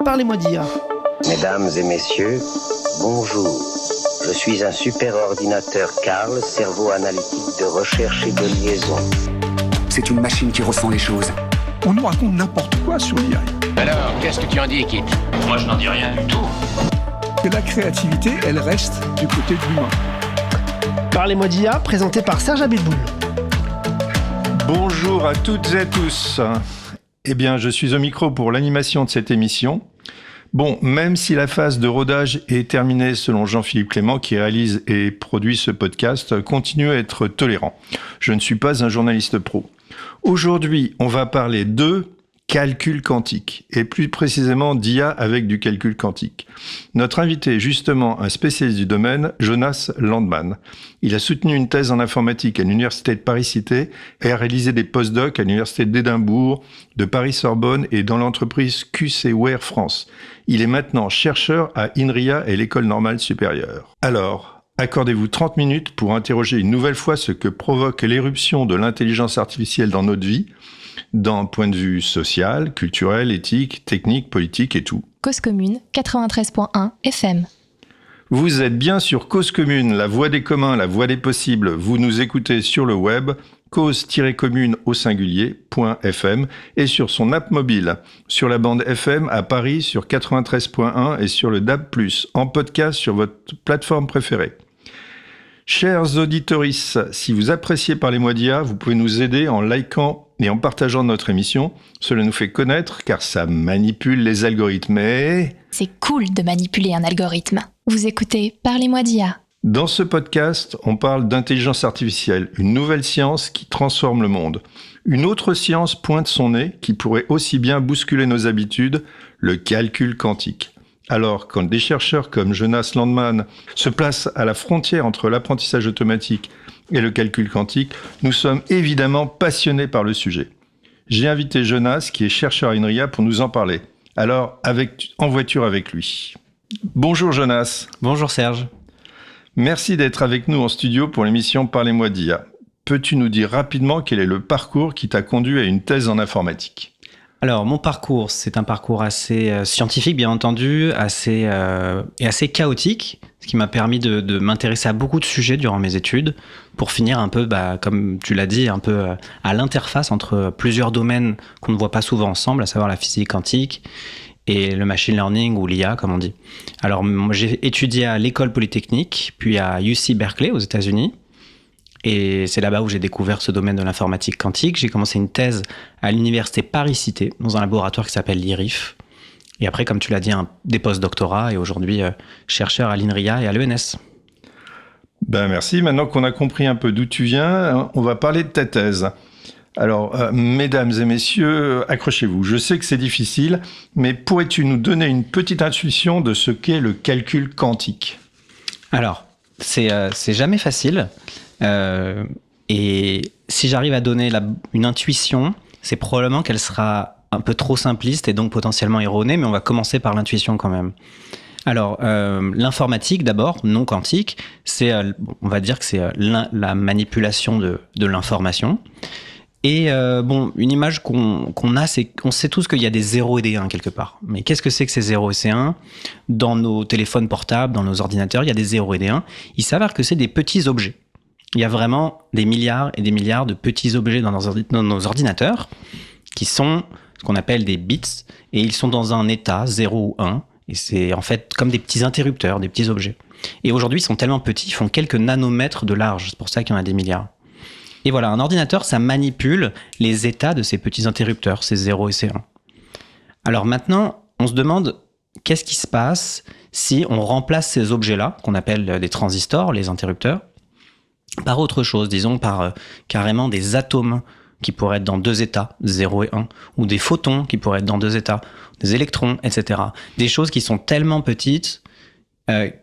Parlez-moi d'IA. Mesdames et messieurs, bonjour. Je suis un super-ordinateur Karl, cerveau analytique de recherche et de liaison. C'est une machine qui ressent les choses. On nous raconte n'importe quoi sur l'IA. Alors, qu'est-ce que tu en dis, Kit? Moi, je n'en dis rien du tout. Que la créativité, elle reste du côté de l'humain. Parlez-moi d'IA, présenté par Serge Abitboul. Bonjour à toutes et à tous. Eh bien, je suis au micro pour l'animation de cette émission. Bon, même si la phase de rodage est terminée selon Jean-Philippe Clément, qui réalise et produit ce podcast, continue à être tolérant. Je ne suis pas un journaliste pro. Aujourd'hui, on va parler de calcul quantique, et plus précisément d'IA avec du calcul quantique. Notre invité est justement un spécialiste du domaine, Jonas Landman. Il a soutenu une thèse en informatique à l'Université de Paris-Cité et a réalisé des post-docs à l'Université d'Édimbourg, de Paris-Sorbonne et dans l'entreprise QCware France. Il est maintenant chercheur à INRIA et l'École normale supérieure. Alors, accordez-vous 30 minutes pour interroger une nouvelle fois ce que provoque l'éruption de l'intelligence artificielle dans notre vie, d'un point de vue social, culturel, éthique, technique, politique et tout. Cause Commune, 93.1 FM. Vous êtes bien sur Cause Commune, la voix des communs, la voix des possibles. Vous nous écoutez sur le web, cause-commune au singulier.fm et sur son app mobile, sur la bande FM à Paris sur 93.1 et sur le DAB+, en podcast sur votre plateforme préférée. Chers auditoris, si vous appréciez Parlez-moi d'IA, vous pouvez nous aider en likant et en partageant notre émission. Cela nous fait connaître car ça manipule les algorithmes. Et c'est cool de manipuler un algorithme. Vous écoutez Parlez-moi d'IA. Dans ce podcast, on parle d'intelligence artificielle, une nouvelle science qui transforme le monde. Une autre science pointe son nez qui pourrait aussi bien bousculer nos habitudes, le calcul quantique. Alors, quand des chercheurs comme Jonas Landman se placent à la frontière entre l'apprentissage automatique et le calcul quantique, nous sommes évidemment passionnés par le sujet. J'ai invité Jonas, qui est chercheur à INRIA, pour nous en parler. Alors, en voiture avec lui. Bonjour Jonas. Bonjour Serge. Merci d'être avec nous en studio pour l'émission Parlez-moi d'IA. Peux-tu nous dire rapidement quel est le parcours qui t'a conduit à une thèse en informatique ? Alors, mon parcours, c'est un parcours assez scientifique, bien entendu, assez chaotique, ce qui m'a permis de m'intéresser à beaucoup de sujets durant mes études, pour finir un peu, comme tu l'as dit, un peu à l'interface entre plusieurs domaines qu'on ne voit pas souvent ensemble, à savoir la physique quantique et le machine learning ou l'IA, comme on dit. Alors, j'ai étudié à l'École Polytechnique, puis à UC Berkeley, aux États-Unis. Et c'est là-bas où j'ai découvert ce domaine de l'informatique quantique. J'ai commencé une thèse à l'université Paris-Cité, dans un laboratoire qui s'appelle l'IRIF. Et après, comme tu l'as dit, des post-doctorats et aujourd'hui chercheur à l'INRIA et à l'ENS. Merci. Maintenant qu'on a compris un peu d'où tu viens, on va parler de ta thèse. Alors, mesdames et messieurs, accrochez-vous. Je sais que c'est difficile, mais pourrais-tu nous donner une petite intuition de ce qu'est le calcul quantique ? Alors, c'est jamais facile. Et si j'arrive à donner une intuition, c'est probablement qu'elle sera un peu trop simpliste et donc potentiellement erronée, mais on va commencer par l'intuition quand même. Alors, l'informatique d'abord, non quantique, on va dire que c'est la manipulation de l'information. Et une image qu'on a, c'est qu'on sait tous qu'il y a des 0 et des 1 quelque part. Mais qu'est-ce que c'est que ces 0 et ces 1 ? Dans nos téléphones portables, dans nos ordinateurs, il y a des 0 et des 1. Il s'avère que c'est des petits objets. Il y a vraiment des milliards et des milliards de petits objets dans nos ordinateurs qui sont ce qu'on appelle des bits et ils sont dans un état 0 ou 1 et c'est en fait comme des petits interrupteurs, des petits objets. Et aujourd'hui, ils sont tellement petits, ils font quelques nanomètres de large, c'est pour ça qu'il y en a des milliards. Et voilà, un ordinateur, ça manipule les états de ces petits interrupteurs, ces 0 et ces 1. Alors maintenant, on se demande qu'est-ce qui se passe si on remplace ces objets-là, qu'on appelle des transistors, les interrupteurs, par autre chose, disons par carrément des atomes qui pourraient être dans 2 états, 0 et 1, ou des photons qui pourraient être dans 2 états, des électrons, etc. Des choses qui sont tellement petites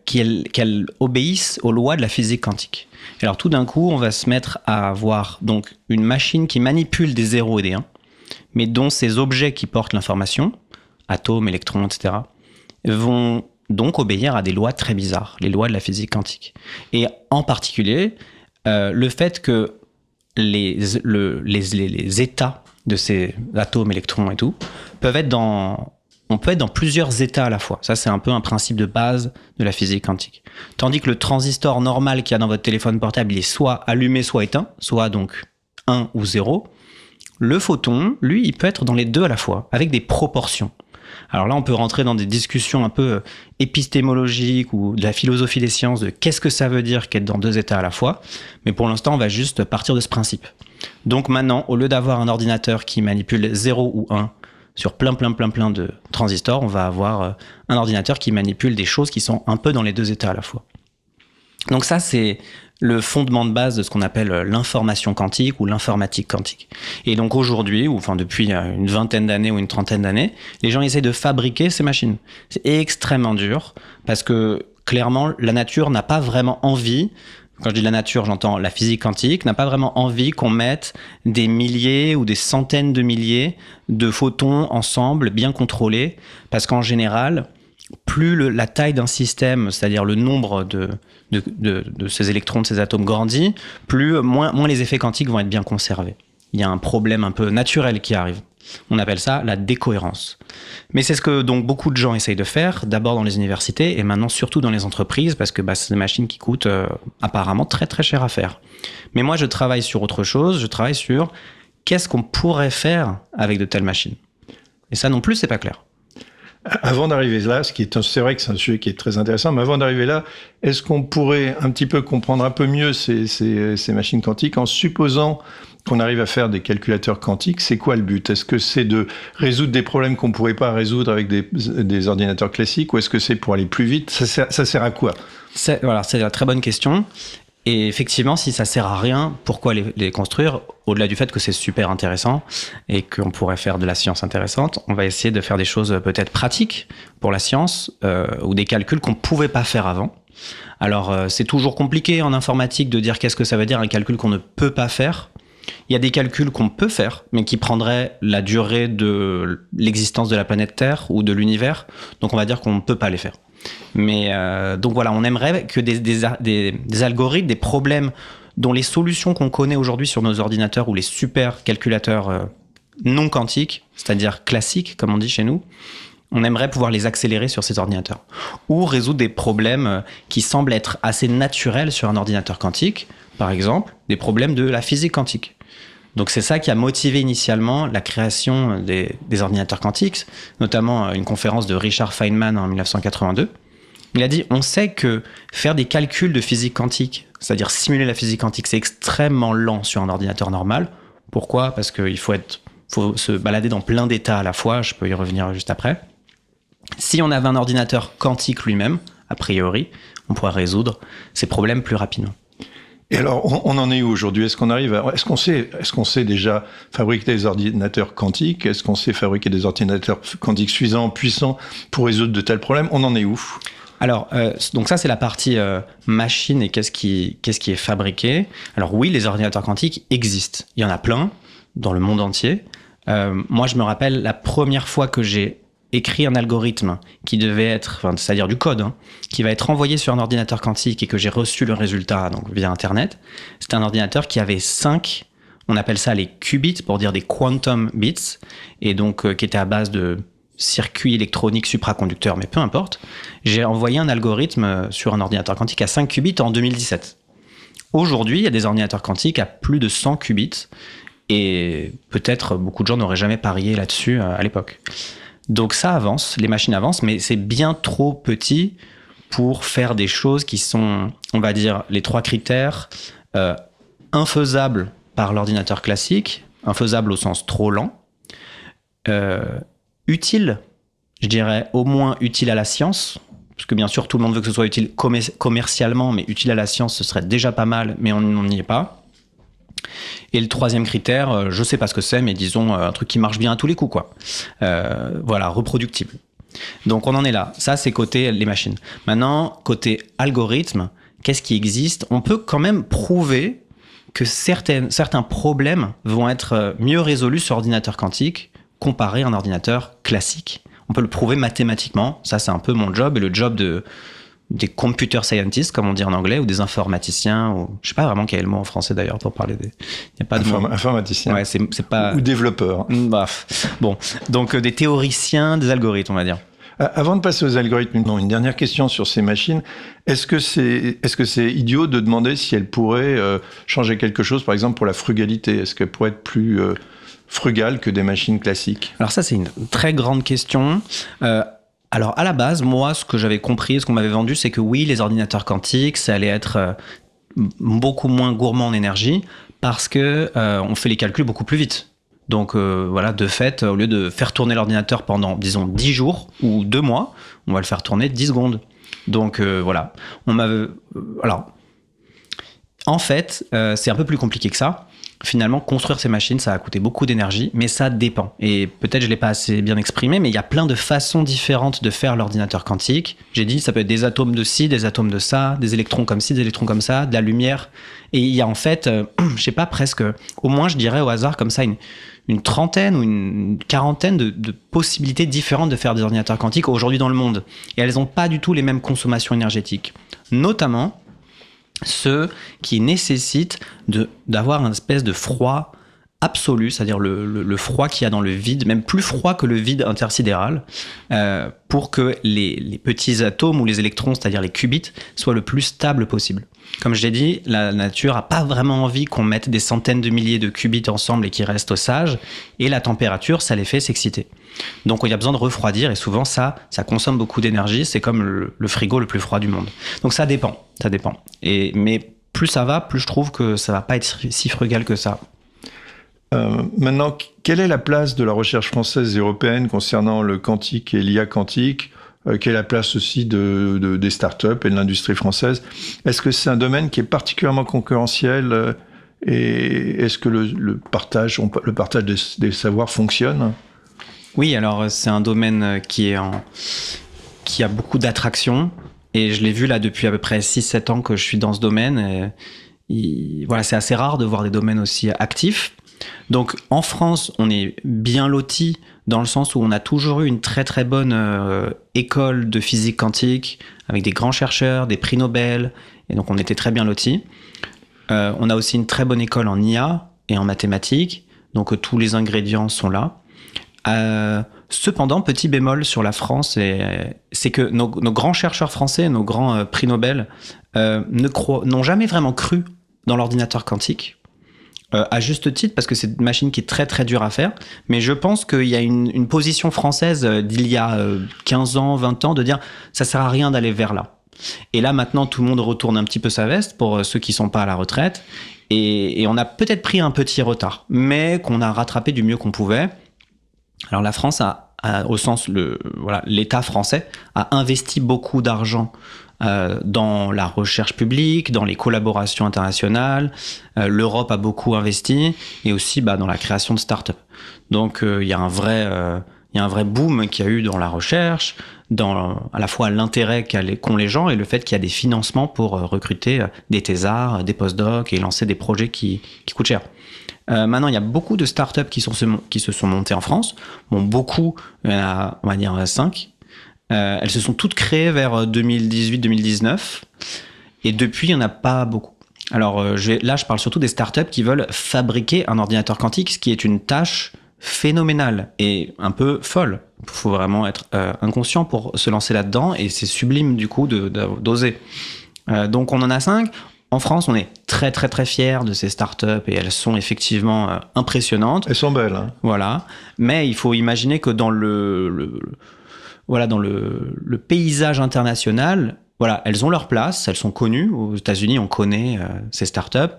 qu'elles obéissent aux lois de la physique quantique. Et alors tout d'un coup, on va se mettre à avoir donc une machine qui manipule des 0 et des 1, mais dont ces objets qui portent l'information, atomes, électrons, etc., vont donc obéir à des lois très bizarres, les lois de la physique quantique. Et en particulier, le fait que les états de ces atomes, électrons et tout, peuvent être dans, on peut être dans plusieurs états à la fois. Ça, c'est un peu un principe de base de la physique quantique. Tandis que le transistor normal qu'il y a dans votre téléphone portable, il est soit allumé, soit éteint, soit donc 1 ou 0. Le photon, lui, il peut être dans les deux à la fois, avec des proportions. Alors là, on peut rentrer dans des discussions un peu épistémologiques ou de la philosophie des sciences, de qu'est-ce que ça veut dire qu'être dans deux états à la fois. Mais pour l'instant, on va juste partir de ce principe. Donc maintenant, au lieu d'avoir un ordinateur qui manipule 0 ou 1 sur plein de transistors, on va avoir un ordinateur qui manipule des choses qui sont un peu dans les deux états à la fois. Donc ça, c'est le fondement de base de ce qu'on appelle l'information quantique ou l'informatique quantique. Et donc aujourd'hui, ou enfin depuis une vingtaine d'années ou une trentaine d'années, les gens essaient de fabriquer ces machines. C'est extrêmement dur parce que clairement, la nature n'a pas vraiment envie. Quand je dis la nature, j'entends la physique quantique, n'a pas vraiment envie qu'on mette des milliers ou des centaines de milliers de photons ensemble, bien contrôlés, parce qu'en général, plus la taille d'un système, c'est-à-dire le nombre de ces électrons, de ces atomes grandit, moins les effets quantiques vont être bien conservés. Il y a un problème un peu naturel qui arrive. On appelle ça la décohérence. Mais c'est ce que donc beaucoup de gens essayent de faire, d'abord dans les universités et maintenant surtout dans les entreprises, parce que c'est des machines qui coûtent apparemment très très cher à faire. Mais moi je travaille sur autre chose, je travaille sur qu'est-ce qu'on pourrait faire avec de telles machines. Et ça non plus, c'est pas clair. Avant d'arriver là, c'est vrai que c'est un sujet qui est très intéressant, mais avant d'arriver là, est-ce qu'on pourrait un petit peu comprendre un peu mieux ces machines quantiques en supposant qu'on arrive à faire des calculateurs quantiques? C'est quoi le but? Est-ce que c'est de résoudre des problèmes qu'on ne pourrait pas résoudre avec des ordinateurs classiques, ou est-ce que c'est pour aller plus vite? Ça sert à quoi? C'est une très bonne question. Et effectivement, si ça sert à rien, pourquoi les construire? Au-delà du fait que c'est super intéressant et qu'on pourrait faire de la science intéressante, on va essayer de faire des choses peut-être pratiques pour la science ou des calculs qu'on ne pouvait pas faire avant. Alors, c'est toujours compliqué en informatique de dire qu'est-ce que ça veut dire un calcul qu'on ne peut pas faire. Il y a des calculs qu'on peut faire, mais qui prendraient la durée de l'existence de la planète Terre ou de l'univers. Donc, on va dire qu'on ne peut pas les faire. Mais donc voilà, on aimerait que des algorithmes, des problèmes dont les solutions qu'on connaît aujourd'hui sur nos ordinateurs ou les super calculateurs non quantiques, c'est-à-dire classiques, comme on dit chez nous, on aimerait pouvoir les accélérer sur ces ordinateurs. Ou résoudre des problèmes qui semblent être assez naturels sur un ordinateur quantique, par exemple, des problèmes de la physique quantique. Donc c'est ça qui a motivé initialement la création des ordinateurs quantiques, notamment une conférence de Richard Feynman en 1982. Il a dit, on sait que faire des calculs de physique quantique, c'est-à-dire simuler la physique quantique, c'est extrêmement lent sur un ordinateur normal. Pourquoi? Parce qu'il faut se balader dans plein d'états à la fois, je peux y revenir juste après. Si on avait un ordinateur quantique lui-même, a priori, on pourrait résoudre ces problèmes plus rapidement. Et alors, on en est où aujourd'hui? Est-ce qu'on sait déjà fabriquer des ordinateurs quantiques? Est-ce qu'on sait fabriquer des ordinateurs quantiques suffisants, puissants pour résoudre de tels problèmes? On en est où? Alors, donc ça, c'est la partie machine et qu'est-ce qui est fabriqué. Alors oui, les ordinateurs quantiques existent. Il y en a plein dans le monde entier. Moi, je me rappelle la première fois que j'ai écrit un algorithme qui devait être, c'est-à-dire du code, qui va être envoyé sur un ordinateur quantique et que j'ai reçu le résultat donc via Internet. C'était un ordinateur qui avait 5, on appelle ça les qubits pour dire des quantum bits, et donc qui était à base de circuits électroniques supraconducteurs, mais peu importe. J'ai envoyé un algorithme sur un ordinateur quantique à 5 qubits en 2017. Aujourd'hui, il y a des ordinateurs quantiques à plus de 100 qubits, et peut-être beaucoup de gens n'auraient jamais parié là-dessus à l'époque. Donc ça avance, les machines avancent, mais c'est bien trop petit pour faire des choses qui sont, on va dire, les 3 critères, infaisables par l'ordinateur classique, infaisables au sens trop lent, utile, je dirais au moins utile à la science, parce que bien sûr tout le monde veut que ce soit utile commercialement, mais utile à la science ce serait déjà pas mal, mais on n'y est pas. Et le 3e critère, je sais pas ce que c'est, mais disons un truc qui marche bien à tous les coups, quoi. Voilà, reproductible. Donc on en est là. Ça, c'est côté les machines. Maintenant, côté algorithme, qu'est-ce qui existe? On peut quand même prouver que certains problèmes vont être mieux résolus sur ordinateur quantique comparé à un ordinateur classique. On peut le prouver mathématiquement. Ça, c'est un peu mon job et le job de des computer scientists, comme on dit en anglais, ou des informaticiens, ou je sais pas vraiment quel est le mot en français d'ailleurs pour parler des... Il y a pas de mot. Informaticien. Ouais, c'est pas... Ou développeur. Bon, donc des théoriciens des algorithmes, on va dire. Avant de passer aux algorithmes, une dernière question sur ces machines. Est-ce que c'est idiot de demander si elles pourraient changer quelque chose, par exemple pour la frugalité? Est-ce qu'elles pourraient être plus frugales que des machines classiques? Alors ça, c'est une très grande question. Alors à la base, moi, ce que j'avais compris, ce qu'on m'avait vendu, c'est que oui, les ordinateurs quantiques, ça allait être beaucoup moins gourmand en énergie parce que on fait les calculs beaucoup plus vite. Donc voilà, de fait, au lieu de faire tourner l'ordinateur pendant, disons, 10 jours ou 2 mois, on va le faire tourner 10 secondes. Donc voilà, alors, en fait, c'est un peu plus compliqué que ça. Finalement, construire ces machines, ça a coûté beaucoup d'énergie, mais ça dépend. Et peut-être je ne l'ai pas assez bien exprimé, mais il y a plein de façons différentes de faire l'ordinateur quantique. J'ai dit, ça peut être des atomes de ci, des atomes de ça, des électrons comme ci, des électrons comme ça, de la lumière. Et il y a en fait, je sais pas, presque, au moins je dirais au hasard comme ça, une trentaine ou une quarantaine de possibilités différentes de faire des ordinateurs quantiques aujourd'hui dans le monde. Et elles n'ont pas du tout les mêmes consommations énergétiques. Notamment ceux qui nécessitent d'avoir une espèce de froid absolu, c'est-à-dire le froid qu'il y a dans le vide, même plus froid que le vide intersidéral, pour que les petits atomes ou les électrons, c'est-à-dire les qubits, soient le plus stables possible. Comme je l'ai dit, la nature n'a pas vraiment envie qu'on mette des centaines de milliers de qubits ensemble et qu'ils restent sages, et la température, ça les fait s'exciter. Donc il y a besoin de refroidir, et souvent ça consomme beaucoup d'énergie, c'est comme le frigo le plus froid du monde. Donc ça dépend. Mais plus ça va, plus je trouve que ça va pas être si frugal que ça. Maintenant, quelle est la place de la recherche française et européenne concernant le quantique et l'IA quantique? Quelle est la place aussi des startups et de l'industrie française? Est-ce que c'est un domaine qui est particulièrement concurrentiel et est-ce que le partage des savoirs fonctionne? Oui, alors c'est un domaine qui a beaucoup d'attraction et je l'ai vu là depuis à peu près 6-7 ans que je suis dans ce domaine. Voilà, c'est assez rare de voir des domaines aussi actifs. Donc en France, on est bien loti dans le sens où on a toujours eu une très très bonne école de physique quantique avec des grands chercheurs, des prix Nobel, et donc on était très bien loti. On a aussi une très bonne école en IA et en mathématiques, donc tous les ingrédients sont là. Cependant, petit bémol sur la France, c'est que nos grands chercheurs français, nos grands prix Nobel, n'ont jamais vraiment cru dans l'ordinateur quantique. À juste titre, parce que c'est une machine qui est très très dure à faire, mais je pense qu'il y a une position française d'il y a 15 ans, 20 ans, de dire ça sert à rien d'aller vers là. Et là maintenant tout le monde retourne un petit peu sa veste pour ceux qui sont pas à la retraite, et on a peut-être pris un petit retard, mais qu'on a rattrapé du mieux qu'on pouvait. Alors la France au sens l'État français a investi beaucoup d'argent dans la recherche publique, dans les collaborations internationales. L'Europe a beaucoup investi et aussi dans la création de start-up. Donc il y a un vrai boom qu'il y a eu dans la recherche, dans à la fois l'intérêt qu'ont les gens et le fait qu'il y a des financements pour recruter des thésards, des postdocs et lancer des projets qui coûtent cher. Maintenant, il y a beaucoup de startups qui se sont montées en France. Bon, beaucoup, il y en a, on va dire 5. Elles se sont toutes créées vers 2018-2019. Et depuis, il n'y en a pas beaucoup. Alors là, je parle surtout des startups qui veulent fabriquer un ordinateur quantique, ce qui est une tâche phénoménale et un peu folle. Il faut vraiment être inconscient pour se lancer là-dedans. Et c'est sublime, du coup, d'oser. Donc, on en a 5. En France, on est très très très fiers de ces startups et elles sont effectivement impressionnantes. Elles sont belles, hein. Voilà. Mais il faut imaginer que dans le paysage international, voilà, elles ont leur place, elles sont connues. Aux États-Unis, on connaît ces startups,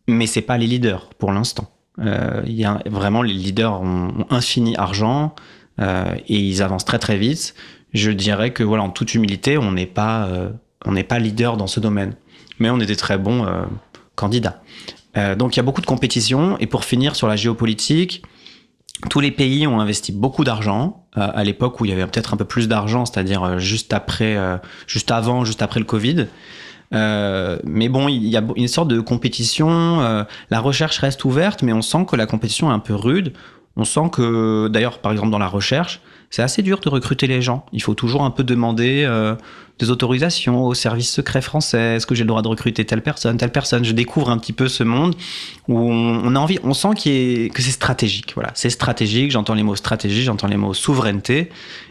mais c'est pas les leaders pour l'instant. Vraiment, les leaders ont infini argent et ils avancent très très vite. Je dirais que voilà, en toute humilité, on n'est pas leader dans ce domaine. Mais on est des très bons candidats. Donc il y a beaucoup de compétition. Et pour finir sur la géopolitique, tous les pays ont investi beaucoup d'argent à l'époque où il y avait peut-être un peu plus d'argent, c'est-à-dire juste après le Covid. Mais bon, il y a une sorte de compétition. La recherche reste ouverte, mais on sent que la compétition est un peu rude. On sent que, d'ailleurs, par exemple, dans la recherche, c'est assez dur de recruter les gens. Il faut toujours un peu demander des autorisations au service secret français. Est-ce que j'ai le droit de recruter telle personne? Je découvre un petit peu ce monde où on a envie, on sent que c'est stratégique. Voilà, c'est stratégique. J'entends les mots stratégie, j'entends les mots souveraineté.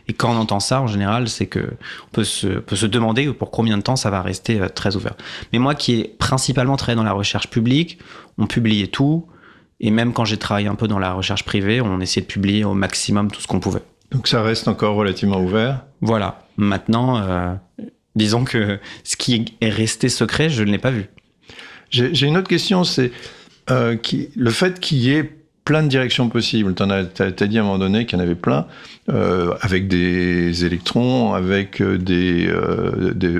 Et quand on entend ça, en général, c'est que on peut se demander pour combien de temps ça va rester très ouvert. Mais moi, qui ai principalement travaillé dans la recherche publique, on publiait tout. Et même quand j'ai travaillé un peu dans la recherche privée, on essayait de publier au maximum tout ce qu'on pouvait. Donc ça reste encore relativement ouvert. Voilà. Maintenant, disons que ce qui est resté secret, je ne l'ai pas vu. J'ai une autre question, c'est le fait qu'il y ait plein de directions possibles. T'as dit à un moment donné qu'il y en avait plein, avec des électrons, avec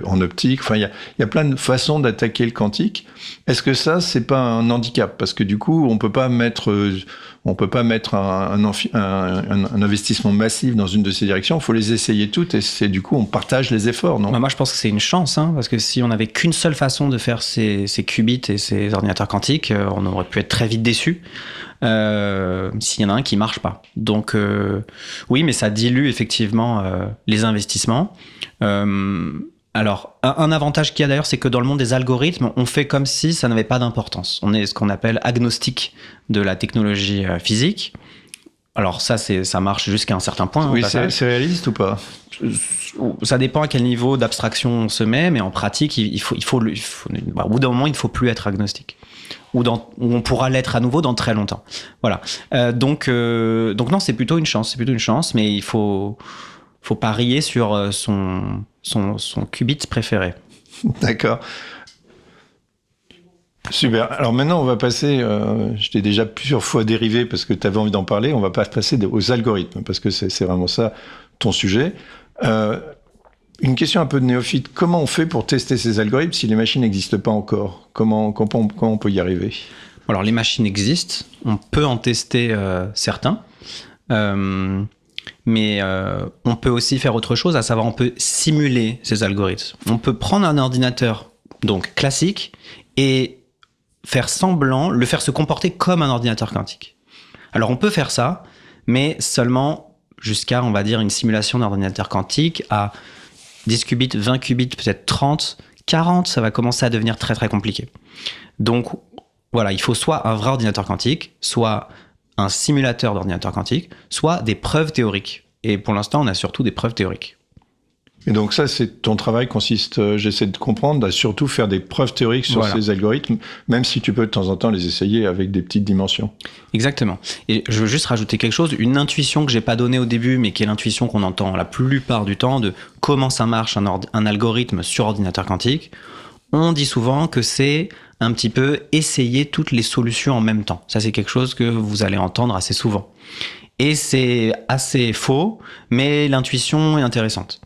en optique. Enfin, il y a plein de façons d'attaquer le quantique. Est-ce que ça, c'est pas un handicap? Parce que du coup, on peut pas mettre un investissement massif dans une de ces directions. Il faut les essayer toutes et c'est du coup, on partage les efforts, non? Moi, je pense que c'est une chance, parce que si on n'avait qu'une seule façon de faire ces qubits et ces ordinateurs quantiques, on aurait pu être très vite déçus. S'il y en a un qui marche pas. Donc oui, mais ça dilue effectivement les investissements. Alors, un avantage qu'il y a d'ailleurs, c'est que dans le monde des algorithmes, on fait comme si ça n'avait pas d'importance. On est ce qu'on appelle agnostique de la technologie physique. Alors ça marche jusqu'à un certain point. Oui, c'est réaliste ou pas? Ça dépend à quel niveau d'abstraction on se met, mais en pratique, au bout d'un moment, il ne faut plus être agnostique. Ou on pourra l'être à nouveau dans très longtemps. Voilà. Donc non, c'est plutôt une chance. Mais il faut parier sur son qubit préféré. D'accord. Super. Alors maintenant, on va passer, je t'ai déjà plusieurs fois dérivé parce que tu avais envie d'en parler, on va pas passer aux algorithmes, parce que c'est vraiment ça ton sujet. Une question un peu de néophyte, comment on fait pour tester ces algorithmes si les machines n'existent pas encore? Comment on peut y arriver? Alors les machines existent, on peut en tester certains, mais on peut aussi faire autre chose, à savoir on peut simuler ces algorithmes. On peut prendre un ordinateur donc classique et le faire se comporter comme un ordinateur quantique. Alors on peut faire ça, mais seulement jusqu'à, on va dire, une simulation d'ordinateur quantique à 10 qubits, 20 qubits, peut-être 30, 40, ça va commencer à devenir très très compliqué. Donc voilà, il faut soit un vrai ordinateur quantique, soit un simulateur d'ordinateur quantique, soit des preuves théoriques. Et pour l'instant, on a surtout des preuves théoriques. Et donc ça, ton travail consiste, j'essaie de comprendre, à surtout faire des preuves théoriques sur ces algorithmes, même si tu peux de temps en temps les essayer avec des petites dimensions. Exactement. Et je veux juste rajouter quelque chose, une intuition que j'ai pas donnée au début, mais qui est l'intuition qu'on entend la plupart du temps de comment ça marche un algorithme sur ordinateur quantique. On dit souvent que c'est un petit peu essayer toutes les solutions en même temps. Ça, c'est quelque chose que vous allez entendre assez souvent. Et c'est assez faux, mais l'intuition est intéressante.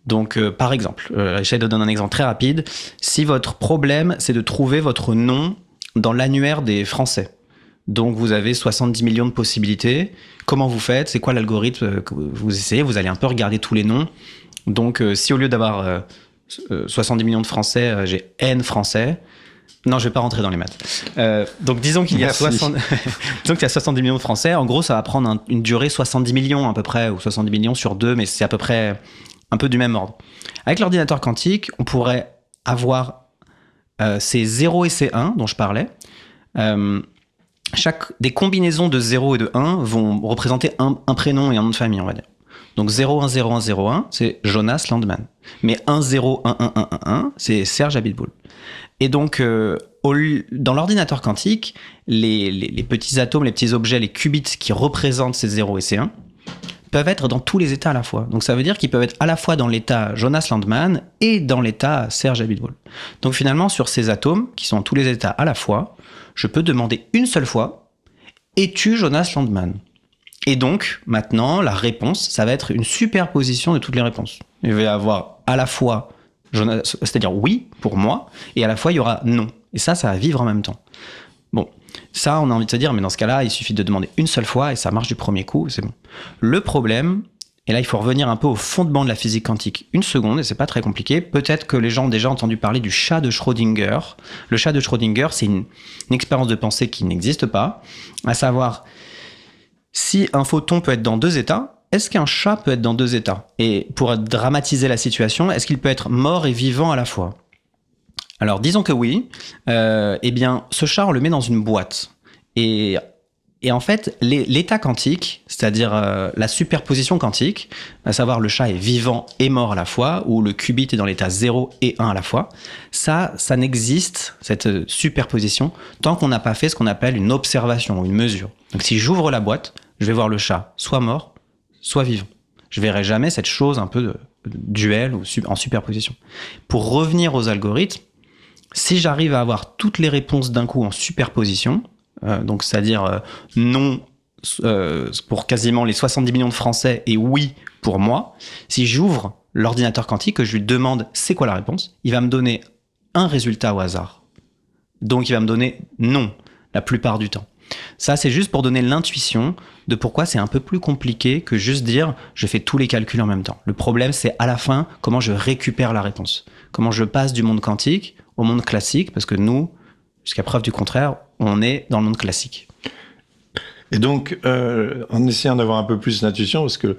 Donc, par exemple, j'essaie de donner un exemple très rapide. Si votre problème, c'est de trouver votre nom dans l'annuaire des Français, donc vous avez 70 millions de possibilités, comment vous faites? C'est quoi l'algorithme que vous essayez? Vous allez un peu regarder tous les noms. Donc, si au lieu d'avoir 70 millions de Français, j'ai N Français, non, je vais pas rentrer dans les maths. Donc, disons qu'il y a 70 millions de Français. En gros, ça va prendre une durée 70 millions à peu près, ou 70 millions sur 2, mais c'est à peu près un peu du même ordre. Avec l'ordinateur quantique, on pourrait avoir ces 0 et ces 1 dont je parlais. Des combinaisons de 0 et de 1 vont représenter un prénom et un nom de famille, on va dire. Donc 0100101, c'est Jonas Landman. Mais 101111, c'est Serge Abitboul. Et donc, dans l'ordinateur quantique, les petits atomes, les petits objets, les qubits qui représentent ces 0 et ces 1, peuvent être dans tous les états à la fois. Donc ça veut dire qu'ils peuvent être à la fois dans l'état Jonas Landman et dans l'état Serge Abitboul. Donc finalement, sur ces atomes, qui sont dans tous les états à la fois, je peux demander une seule fois « Es-tu Jonas Landman ?» Et donc, maintenant, la réponse, ça va être une superposition de toutes les réponses. Il va y avoir à la fois Jonas, c'est-à-dire oui pour moi, et à la fois il y aura non. Et ça va vivre en même temps. Bon, ça, on a envie de se dire, mais dans ce cas-là, il suffit de demander une seule fois et ça marche du premier coup, c'est bon. Le problème, et là, il faut revenir un peu au fondement de la physique quantique. Une seconde, et c'est pas très compliqué. Peut-être que les gens ont déjà entendu parler du chat de Schrödinger. Le chat de Schrödinger, c'est une expérience de pensée qui n'existe pas. À savoir, si un photon peut être dans deux états, est-ce qu'un chat peut être dans 2 états? Et pour dramatiser la situation, est-ce qu'il peut être mort et vivant à la fois? Alors, disons que oui. Eh bien, ce chat, on le met dans une boîte. Et en fait, l'état quantique, c'est-à-dire la superposition quantique, à savoir le chat est vivant et mort à la fois, ou le qubit est dans l'état 0 et 1 à la fois, ça n'existe, cette superposition, tant qu'on n'a pas fait ce qu'on appelle une observation, une mesure. Donc si j'ouvre la boîte, je vais voir le chat soit mort, soit vivant. Je verrai jamais cette chose un peu de duel ou en superposition. Pour revenir aux algorithmes, si j'arrive à avoir toutes les réponses d'un coup en superposition, donc c'est-à-dire non pour quasiment les 70 millions de Français et oui pour moi, si j'ouvre l'ordinateur quantique, que je lui demande c'est quoi la réponse, il va me donner un résultat au hasard. Donc il va me donner non la plupart du temps. Ça, c'est juste pour donner l'intuition de pourquoi c'est un peu plus compliqué que juste dire je fais tous les calculs en même temps. Le problème, c'est à la fin comment je récupère la réponse. Comment je passe du monde quantique au monde classique, parce que nous, jusqu'à preuve du contraire, on est dans le monde classique. Et donc, en essayant d'avoir un peu plus d'intuition, parce que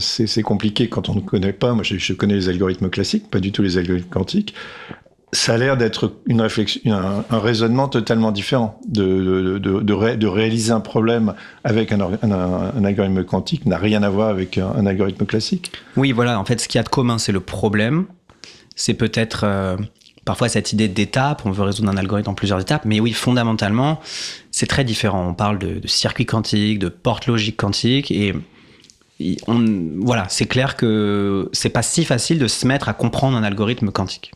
c'est compliqué quand on ne connaît pas, moi je connais les algorithmes classiques, pas du tout les algorithmes quantiques, ça a l'air d'être une réflexion, un raisonnement totalement différent. De réaliser un problème avec un algorithme quantique n'a rien à voir avec un algorithme classique. Oui, voilà, en fait, ce qu'il y a de commun, c'est le problème. C'est peut-être parfois cette idée d'étape, on veut résoudre un algorithme en plusieurs étapes, mais oui, fondamentalement, c'est très différent. On parle de circuits quantiques, de portes logiques quantiques, et voilà, c'est clair que c'est pas si facile de se mettre à comprendre un algorithme quantique.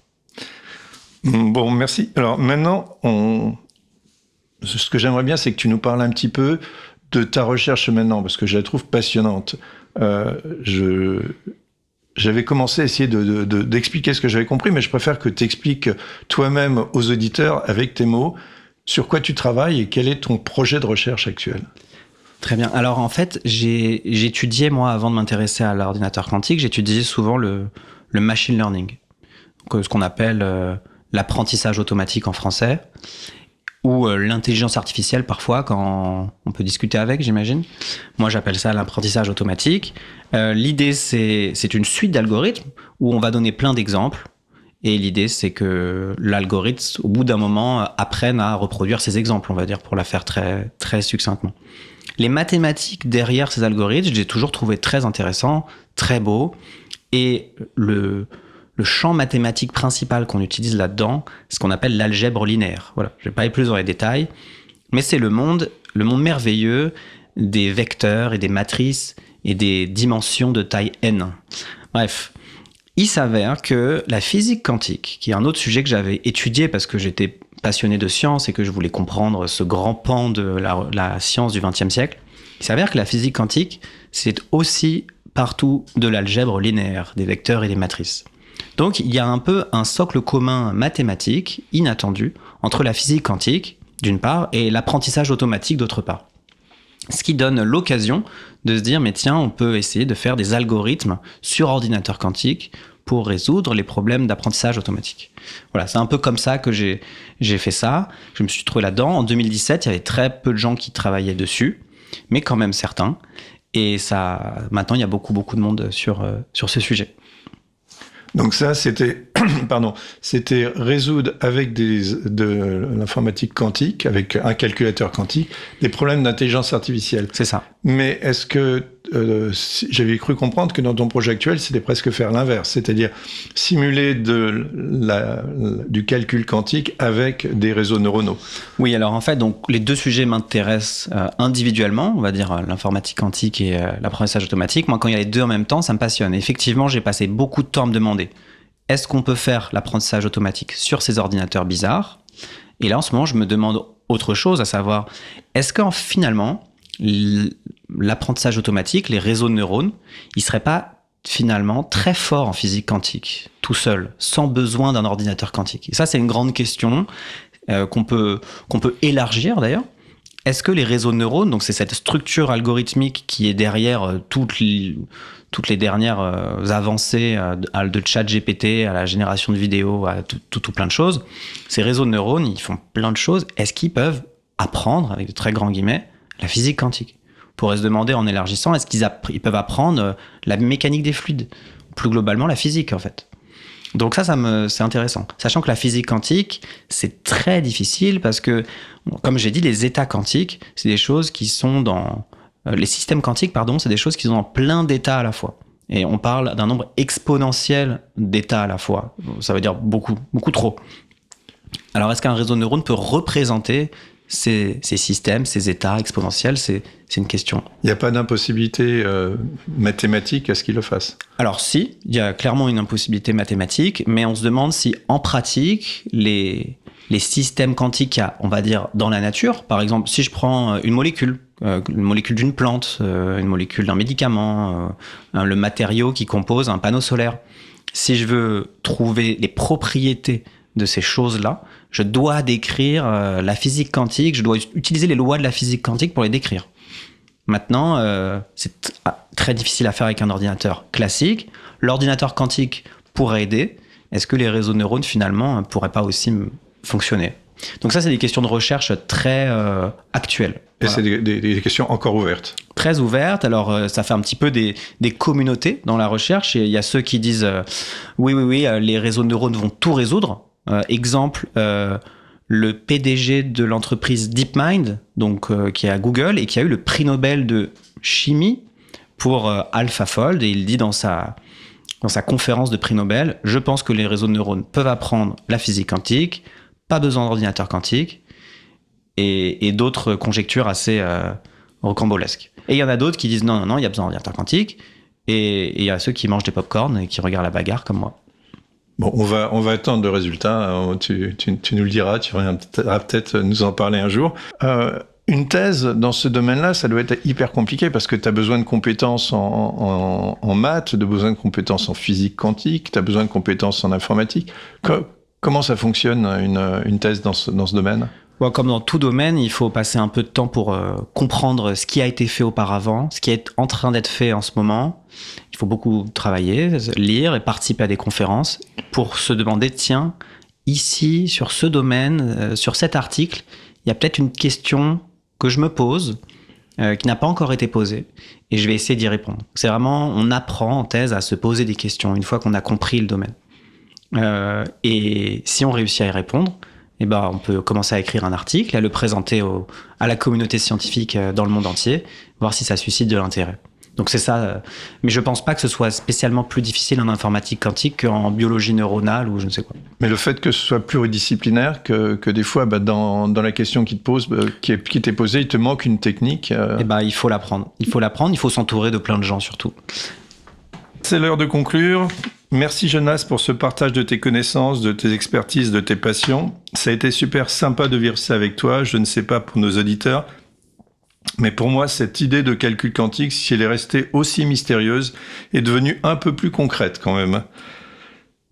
Bon, merci. Alors maintenant, ce que j'aimerais bien, c'est que tu nous parles un petit peu de ta recherche maintenant, parce que je la trouve passionnante. J'avais commencé à essayer d'expliquer ce que j'avais compris, mais je préfère que tu expliques toi-même aux auditeurs, avec tes mots, sur quoi tu travailles et quel est ton projet de recherche actuel. Très bien. Alors en fait, j'étudiais, moi, avant de m'intéresser à l'ordinateur quantique, j'étudiais souvent le machine learning, donc, ce qu'on appelle l'apprentissage automatique en français, ou l'intelligence artificielle parfois, quand on peut discuter avec, j'imagine. Moi, j'appelle ça l'apprentissage automatique. L'idée, c'est une suite d'algorithmes où on va donner plein d'exemples. Et l'idée, c'est que l'algorithme, au bout d'un moment, apprenne à reproduire ces exemples, on va dire, pour la faire très, très succinctement. Les mathématiques derrière ces algorithmes, je les ai toujours trouvés très intéressants, très beaux. Et le champ mathématique principal qu'on utilise là-dedans, c'est ce qu'on appelle l'algèbre linéaire. Voilà, je ne vais pas aller plus dans les détails, mais c'est le monde merveilleux des vecteurs et des matrices et des dimensions de taille n. Bref, il s'avère que la physique quantique, qui est un autre sujet que j'avais étudié parce que j'étais passionné de science et que je voulais comprendre ce grand pan de la science du XXe siècle, il s'avère que la physique quantique, c'est aussi partout de l'algèbre linéaire, des vecteurs et des matrices. Donc, il y a un peu un socle commun mathématique inattendu entre la physique quantique, d'une part, et l'apprentissage automatique, d'autre part. Ce qui donne l'occasion de se dire, mais tiens, on peut essayer de faire des algorithmes sur ordinateur quantique pour résoudre les problèmes d'apprentissage automatique. Voilà, c'est un peu comme ça que j'ai fait ça. Je me suis trouvé là-dedans. En 2017, il y avait très peu de gens qui travaillaient dessus, mais quand même certains. Et ça, maintenant, il y a beaucoup de monde sur ce sujet. Donc ça, c'était résoudre avec de l'informatique quantique, avec un calculateur quantique, des problèmes d'intelligence artificielle. C'est ça. Mais est-ce que j'avais cru comprendre que dans ton projet actuel, c'était presque faire l'inverse, c'est-à-dire simuler du calcul quantique avec des réseaux neuronaux. Oui, alors en fait, donc les deux sujets m'intéressent individuellement, on va dire l'informatique quantique et l'apprentissage automatique. Moi, quand il y a les deux en même temps, ça me passionne. Et effectivement, j'ai passé beaucoup de temps à me demander est-ce qu'on peut faire l'apprentissage automatique sur ces ordinateurs bizarres ? Et là, en ce moment, je me demande autre chose, à savoir est-ce que finalement l'apprentissage automatique, les réseaux de neurones, ils ne seraient pas finalement très forts en physique quantique, tout seul, sans besoin d'un ordinateur quantique. Et ça, c'est une grande question qu'on peut élargir d'ailleurs. Est-ce que les réseaux de neurones, donc c'est cette structure algorithmique qui est derrière toutes les dernières avancées de ChatGPT à la génération de vidéos, à tout plein de choses, ces réseaux de neurones, ils font plein de choses. Est-ce qu'ils peuvent apprendre, avec de très grands guillemets, la physique quantique ? pourrait se demander en élargissant, est-ce qu'ils ils peuvent apprendre la mécanique des fluides, plus globalement la physique en fait. Donc ça c'est intéressant. Sachant que la physique quantique, c'est très difficile parce que, comme j'ai dit, les états quantiques, c'est des choses qui sont dans... les systèmes quantiques, pardon, c'est des choses qui sont dans plein d'états à la fois. Et on parle d'un nombre exponentiel d'états à la fois. Ça veut dire beaucoup, beaucoup trop. Alors, est-ce qu'un réseau de neurones peut représenter ces systèmes, ces états exponentiels ? C'est une question. Il n'y a pas d'impossibilité mathématique à ce qu'il le fasse. Alors si, il y a clairement une impossibilité mathématique, mais on se demande si, en pratique, les systèmes quantiques qu'il y a, on va dire, dans la nature, par exemple, si je prends une molécule d'une plante, une molécule d'un médicament, le matériau qui compose un panneau solaire, si je veux trouver les propriétés de ces choses-là, je dois décrire la physique quantique, je dois utiliser les lois de la physique quantique pour les décrire. Maintenant, c'est très difficile à faire avec un ordinateur classique. L'ordinateur quantique pourrait aider. Est-ce que les réseaux de neurones, finalement, ne pourraient pas aussi fonctionner ? Donc ça, c'est des questions de recherche très actuelles. Et Voilà. c'est des questions encore ouvertes. Très ouvertes. Alors, ça fait un petit peu des communautés dans la recherche. Et il y a ceux qui disent oui, les réseaux de neurones vont tout résoudre. Exemple, le PDG de l'entreprise DeepMind, donc qui est à Google et qui a eu le prix Nobel de chimie pour AlphaFold, et il dit dans sa conférence de prix Nobel, je pense que les réseaux de neurones peuvent apprendre la physique quantique, pas besoin d'ordinateur quantique, et d'autres conjectures assez rocambolesques. Et il y en a d'autres qui disent non, il y a besoin d'ordinateur quantique, et il y a ceux qui mangent des pop-corn et qui regardent la bagarre comme moi. Bon, on va attendre le résultat. Tu nous le diras, tu viendras peut-être nous en parler un jour. Une thèse dans ce domaine-là, ça doit être hyper compliqué parce que tu as besoin de compétences en maths, tu as besoin de compétences en physique quantique, tu as besoin de compétences en informatique. Comment ça fonctionne une thèse dans ce domaine ? Bon, comme dans tout domaine, il faut passer un peu de temps pour comprendre ce qui a été fait auparavant, ce qui est en train d'être fait en ce moment. Il faut beaucoup travailler, lire et participer à des conférences pour se demander, tiens, ici, sur ce domaine, sur cet article, il y a peut-être une question que je me pose, qui n'a pas encore été posée, et je vais essayer d'y répondre. C'est vraiment, on apprend en thèse à se poser des questions une fois qu'on a compris le domaine. Et si on réussit à y répondre, eh ben, on peut commencer à écrire un article, à le présenter à la communauté scientifique dans le monde entier, voir si ça suscite de l'intérêt. Donc c'est ça. Mais je pense pas que ce soit spécialement plus difficile en informatique quantique qu'en biologie neuronale ou je ne sais quoi. Mais le fait que ce soit pluridisciplinaire, que des fois, dans la question qui t'est posée, il te manque une technique. Eh ben, il faut l'apprendre. Il faut s'entourer de plein de gens surtout. C'est l'heure de conclure. Merci Jonas pour ce partage de tes connaissances, de tes expertises, de tes passions. Ça a été super sympa de vivre ça avec toi. Je ne sais pas pour nos auditeurs, mais pour moi, cette idée de calcul quantique, si elle est restée aussi mystérieuse, est devenue un peu plus concrète quand même.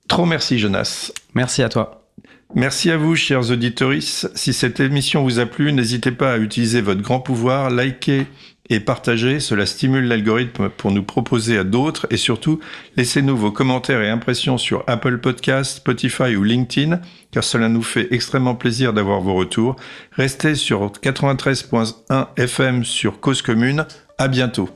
Trop merci Jonas. Merci à toi. Merci à vous, chers auditeurs. Si cette émission vous a plu, n'hésitez pas à utiliser votre grand pouvoir, liker et partager. Cela stimule l'algorithme pour nous proposer à d'autres. Et surtout, laissez-nous vos commentaires et impressions sur Apple Podcasts, Spotify ou LinkedIn, car cela nous fait extrêmement plaisir d'avoir vos retours. Restez sur 93.1 FM sur Cause Commune. À bientôt.